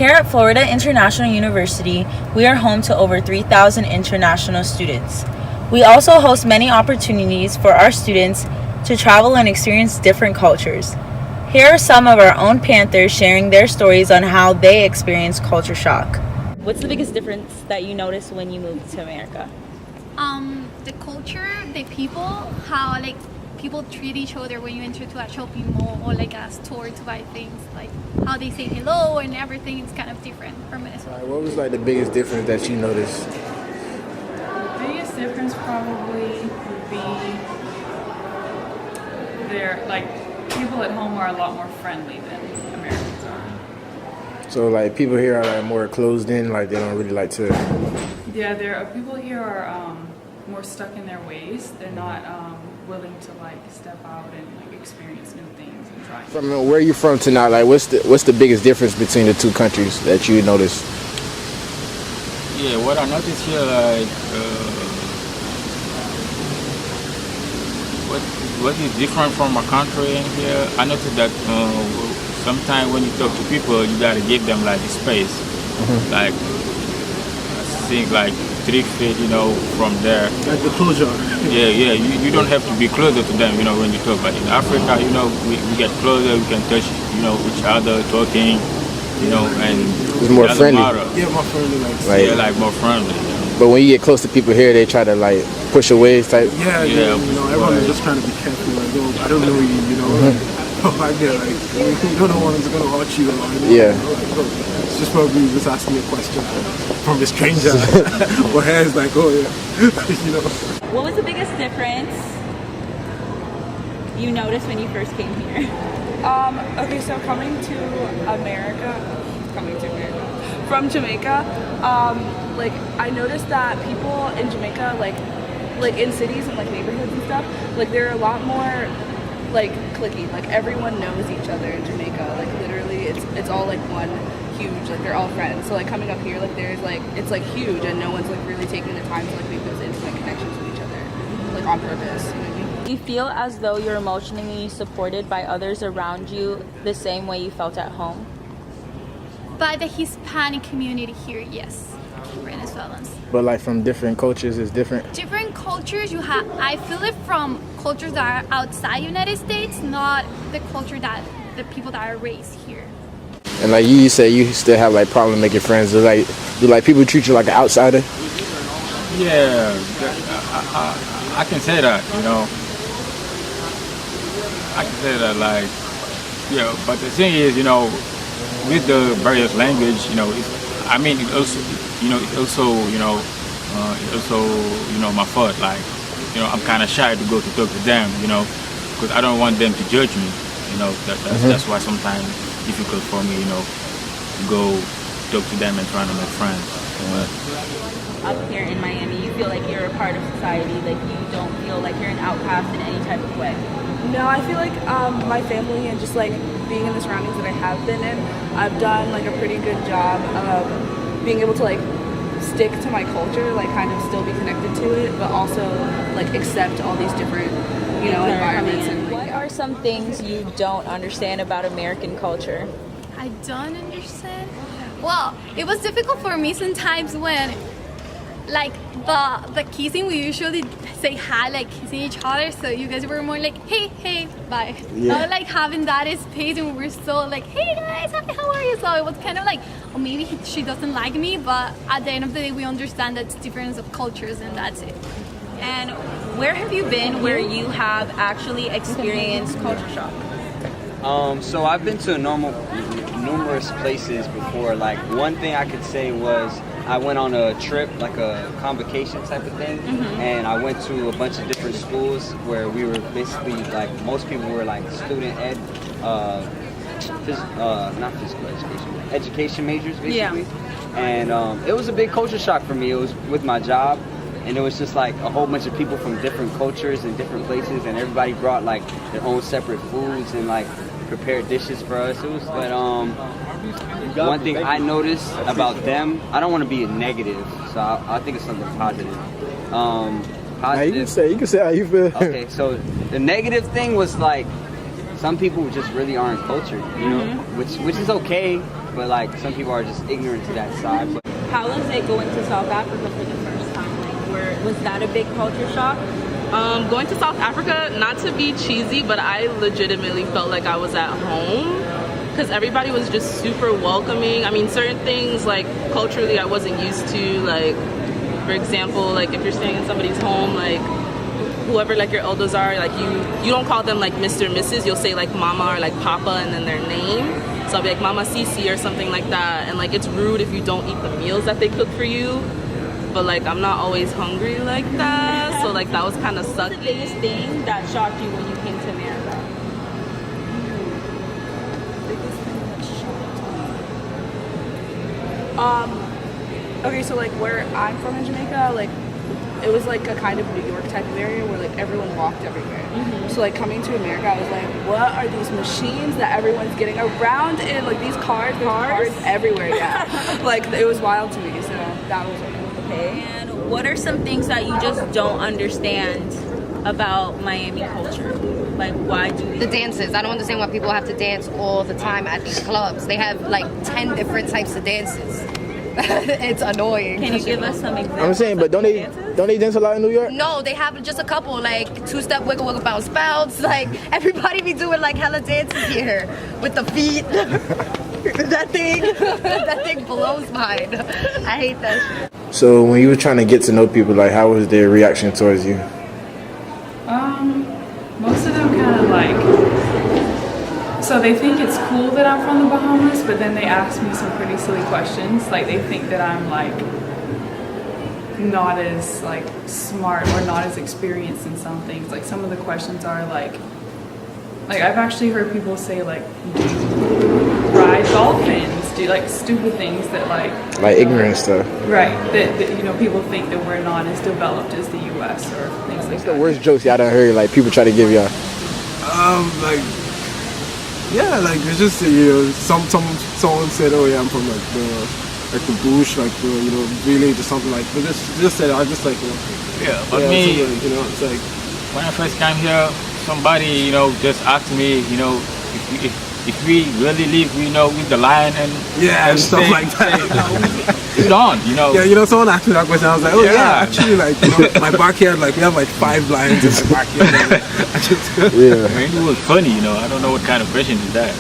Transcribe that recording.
Here at Florida International University, we are home to over 3,000 international students. We also host many opportunities for our students to travel and experience different cultures. Here are some of our own Panthers sharing their stories on how they experience culture shock. What's the biggest difference that you noticed when you moved to America? The culture, the people, how like people treat each other when you enter to a shopping mall or like a store to buy things, like how they say hello and everything is kind of different from Venezuela. What was like the biggest difference that you noticed? The biggest difference probably would be they're like people at home are a lot more friendly than Americans are. So like people here are like more closed in, like they don't really like to. Yeah, people here are more stuck in their ways. They're not willing to like step out and like experience new things and try. From where you from to now, like what's the biggest difference between the two countries that you noticed? Yeah, what I noticed here, like what is different from my country in here, I noticed that sometimes when you talk to people, you gotta give them like the space. Mm-hmm. Like I think like 3 feet, from there. Like the closure. Yeah. You don't have to be closer to them, when you talk. But in Africa, we get closer, we can touch, each other, talking, and it's more friendly. Yeah, more friendly. Like more friendly. But when you get close to people here, they try to like push away type. Yeah. Everyone is just trying to be careful. Like, I don't know you, Like, yeah, like, you don't know one's gonna hurt you. Yeah. It's just probably just asking a question from a stranger. Or has like, oh yeah, What was the biggest difference you noticed when you first came here? Okay, so coming to America from Jamaica, like I noticed that people in Jamaica, like in cities and like neighborhoods and stuff, like they're a lot more like cliquey. Like everyone knows each other in Jamaica. Like literally, it's all like one huge. Like they're all friends. So like coming up here, like there's like it's like huge, and no one's like really taking the time to like make those intimate connections with each other, like on purpose. You know what I mean? Do you feel as though you're emotionally supported by others around you the same way you felt at home? By the Hispanic community here, yes, Venezuelans. But like from different cultures, it's different. Different cultures you have. I feel it from cultures that are outside United States, not the culture that the people that are raised here. And like you say, you still have like problem making friends. Do people treat you like an outsider? Yeah, I can say that. I can say that but the thing is, with the various language, it also my fault. Like, I'm kind of shy to go to talk to them, because I don't want them to judge me. That's why sometimes it's difficult for me, to go talk to them and try to make friends. Up here in Miami, you feel like you're a part of society, like you don't feel like you're an outcast in any type of way? No, I feel like my family and just like being in the surroundings that I have been in, I've done like a pretty good job of being able to like stick to my culture, like kind of still be connected to it, but also like accept all these different, environments. And what are some things you don't understand about American culture? I don't understand. Well, it was difficult for me sometimes when, like the kissing, we usually say hi, like kissing each other. So you guys were more like, hey, bye. Yeah. Not like having that space, and we were still like, hey guys, hi, how are you? So it was kind of like, oh, maybe she doesn't like me, but at the end of the day, we understand that it's difference of cultures, and that's it. And where have you been where you have actually experienced culture shock? So I've been to numerous places before. Like one thing I could say was I went on a trip, like a convocation type of thing, and I went to a bunch of different schools where we were basically like most people were like student ed, not physical education majors basically. Yeah. And it was a big culture shock for me. It was with my job. And it was just like a whole bunch of people from different cultures and different places, and everybody brought like their own separate foods and like prepared dishes for us. It was but one thing I noticed about them, I don't want to be negative, so I think it's something positive. Positive. You can say how you feel. Okay, so the negative thing was like some people just really aren't cultured, which is okay. but like some people are just ignorant to that side. But How was it going to South Africa for the first time? Was that a big culture shock? Going to South Africa, not to be cheesy, but I legitimately felt like I was at home because everybody was just super welcoming. I mean, certain things like culturally I wasn't used to, like for example, like if you're staying in somebody's home, like whoever like your elders are, like you don't call them like Mr. and Mrs. You'll say like Mama or like Papa and then their name. So I'll be like Mama Cici or something like that. And like it's rude if you don't eat the meals that they cook for you. But like I'm not always hungry like that. So like that was kind of sucky. What's the biggest thing that shocked you when you came to America? Okay, so like where I'm from in Jamaica, like it was like a kind of New York type of area where like everyone walked everywhere. So like coming to America, I was like, what are these machines that everyone's getting around in? Like these cars everywhere, yeah. Like it was wild to me, so that was Okay. And what are some things that you just don't understand about Miami culture? Like why do The dances. I don't understand why people have to dance all the time at these clubs. They have like 10 different types of dances. It's annoying. Can you give us some examples? I'm saying, but don't they dance a lot in New York? No, they have just a couple, like two-step wiggle wiggle bounce bounce. Like everybody be doing like hella dances here with the feet. that thing blows mine. I hate that shit. So when you were trying to get to know people, like how was their reaction towards you? Most of them kind of like, so they think it's cool that I'm from the Bahamas, but then they ask me some pretty silly questions. Like they think that I'm like not as like smart or not as experienced in some things. Like some of the questions are like I've actually heard people say like, do you ride dolphins? Do you like stupid things that like Ignorant stuff. Right, that you know people think that we're not as developed as the U.S. or things like What's that. the worst jokes y'all done heard? Like people try to give y'all. Like, yeah, like it's just someone said, oh yeah, I'm from like the bush, like the village or something like. But just said, I just like Yeah, but me, it's like when I first came here, somebody just asked me, if we really live, with the lion and stuff say- like that. say, we don't, Yeah, someone asked me that question. I was like, oh yeah, actually, like my backyard, like we have like 5 lions in my backyard. I just I mean, it was funny, I don't know what kind of question is that.